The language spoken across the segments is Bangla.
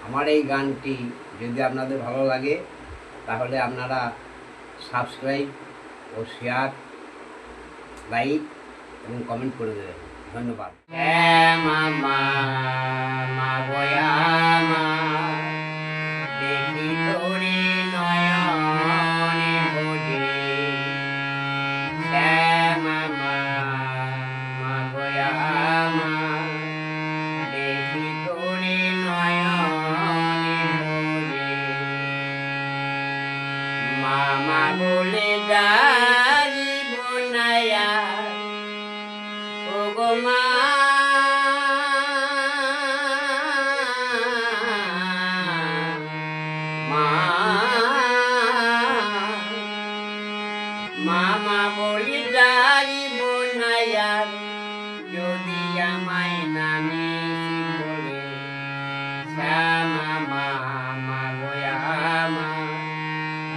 আমার এই গানটি যদি আপনাদের ভালো লাগে তাহলে আপনারা সাবস্ক্রাইব ও শেয়ার, লাইক এবং কমেন্ট করে দেবেন। ধন্যবাদ। মামা মা গয়া মা দেখি তোরে নয়নে ভোজে, মামা মা গয়া মা দেখি তোরে নয়নে ভোজে, মামা বলে যাইব নায়া ও গো মা, মামা বলি যাইব নায়া যদি আমায় নামে বলে, মামা মা গয়া মা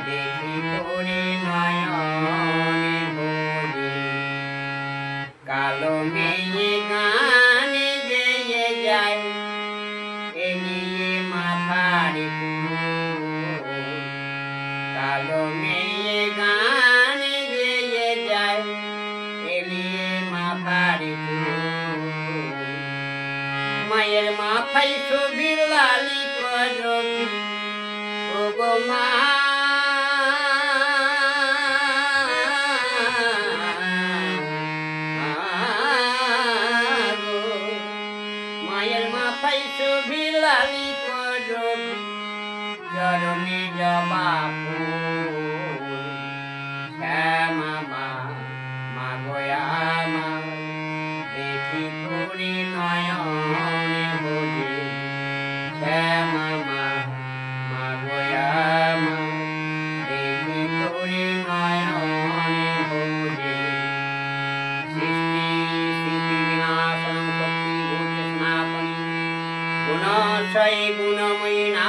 দেখি তোরে নয়নে ভোজে, কালো মেয়ে গানে গেয়ে যায় এ নিয়ে মাথার চুল, কালো মেয়ে গানে গেয়ে যায় এ নিয়ে মাথার চুল, মায়ের মাথায় ছবি লালি করবি ও গো মা, মায়ের মাথায় ছবি লালি করবি চরণে জবা ফুল, মামা মা গয়া মা দেখি তোরে নয়নে ভোজে, মামা মা গয়া মা দেখি তোরে নয়নে ভোজে, সৃষ্টি স্থিতি বিনাশনং শক্তি ভূত স্নাতনি গুণশয়ী গুণময়ী না